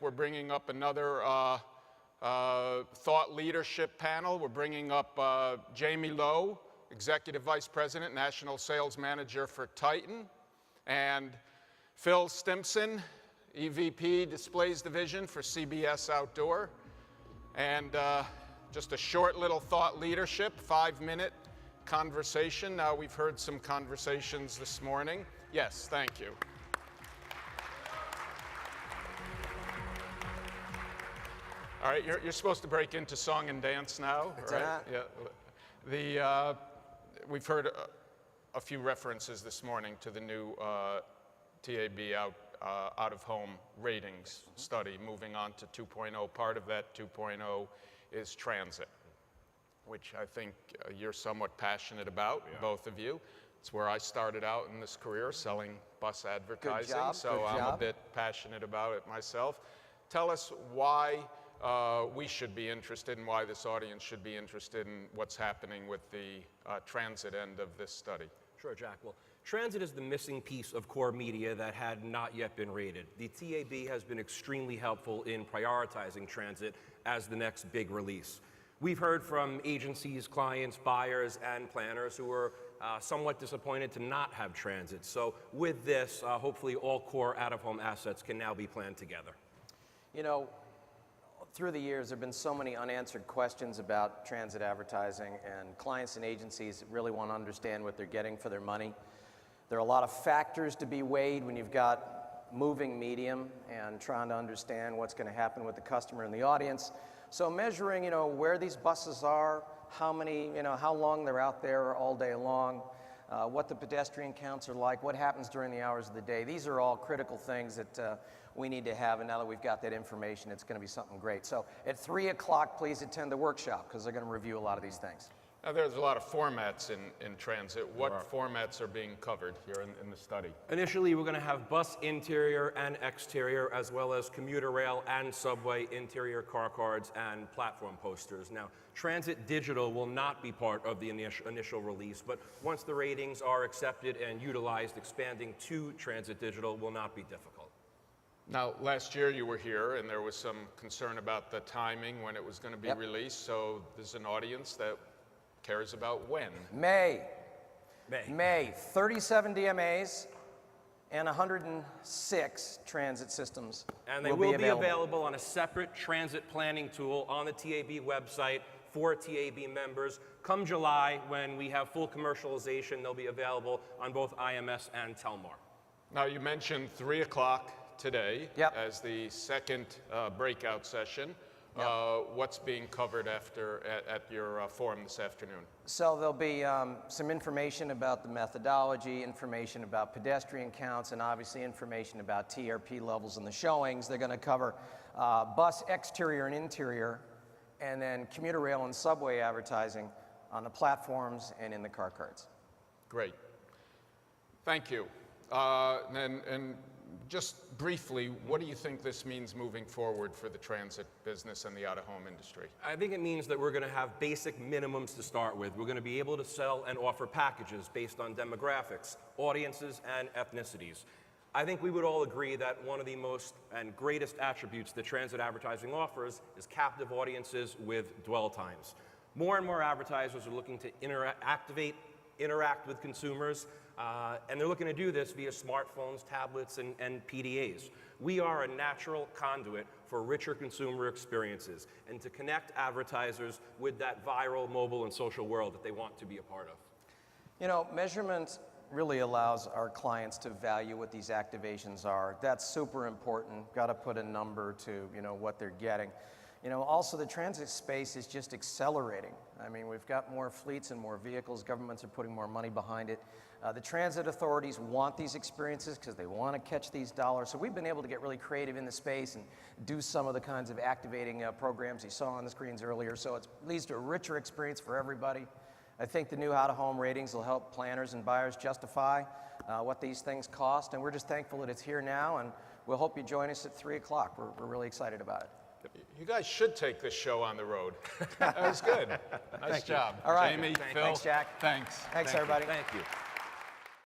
we're bringing up another thought leadership panel. We're bringing up Jamie Lowe, Executive Vice President, National Sales Manager for Titan, and Phil Stimpson, EVP Displays Division for CBS Outdoor. And just a short little thought leadership, 5-minute conversation. Now, we've heard some conversations this morning. Yes, thank you. All right, you're supposed to break into song and dance now, right? Yeah. We've heard a few references this morning to the new TAB out-of-home ratings study, moving on to 2.0. Part of that 2.0 is transit, which I think you're somewhat passionate about, both of you. It's where I started out in this career, selling bus advertising. Good job, so I'm a bit passionate about it myself. Tell us why we should be interested and why this audience should be interested in what's happening with the transit end of this study. Sure, Jack. Well, transit is the missing piece of core media that had not yet been rated. The TAB has been extremely helpful in prioritizing transit as the next big release. We've heard from agencies, clients, buyers, and planners who are somewhat disappointed to not have transit. So with this, hopefully all core out-of-home assets can now be planned together. You know, through the years, there have been so many unanswered questions about transit advertising, and clients and agencies really want to understand what they're getting for their money. There are a lot of factors to be weighed when you've got moving medium and trying to understand what's going to happen with the customer and the audience. So measuring, where these buses are, how many, how long they're out there all day long, what the pedestrian counts are like, what happens during the hours of the day. These are all critical things that we need to have, and now that we've got that information, it's going to be something great. So at 3 o'clock, please attend the workshop, because they're going to review a lot of these things. Now, there's a lot of formats in transit. What formats are being covered here in the study? Initially, we're going to have bus interior and exterior, as well as commuter rail and subway interior car cards and platform posters. Now, transit digital will not be part of the initial release, but once the ratings are accepted and utilized, expanding to transit digital will not be difficult. Now, last year you were here, and there was some concern about the timing when it was going to be released, so there's an audience that cares about when. May. 37 DMAs and 106 transit systems. And they will be available on a separate transit planning tool on the TAB website for TAB members. Come July, when we have full commercialization, they'll be available on both IMS and Telmar. Now, you mentioned 3 o'clock today as the second breakout session. What's being covered at your forum this afternoon? So there'll be some information about the methodology, information about pedestrian counts, and obviously information about TRP levels in the showings. They're going to cover bus exterior and interior, and then commuter rail and subway advertising on the platforms and in the car cards. Great. Thank you. And just briefly, what do you think this means moving forward for the transit business and the out-of-home industry? I think it means that we're going to have basic minimums to start with. We're going to be able to sell and offer packages based on demographics, audiences, and ethnicities. I think we would all agree that one of the most and greatest attributes that transit advertising offers is captive audiences with dwell times. More and more advertisers are looking to interact with consumers, and they're looking to do this via smartphones, tablets, and PDAs. We are a natural conduit for richer consumer experiences and to connect advertisers with that viral mobile and social world that they want to be a part of. You know, measurement really allows our clients to value what these activations are. That's super important. Got to put a number to, what they're getting. Also the transit space is just accelerating. I mean, we've got more fleets and more vehicles. Governments are putting more money behind it. The transit authorities want these experiences because they want to catch these dollars. So we've been able to get really creative in the space and do some of the kinds of activating programs you saw on the screens earlier. So it leads to a richer experience for everybody. I think the new out-of-home ratings will help planners and buyers justify what these things cost. And we're just thankful that it's here now, and we'll hope you join us at 3 o'clock. We're really excited about it. You guys should take this show on the road. That was good. Nice job. All right. Jamie, Phil. Thanks, Jack. Thanks. Thanks, everybody. Thank you.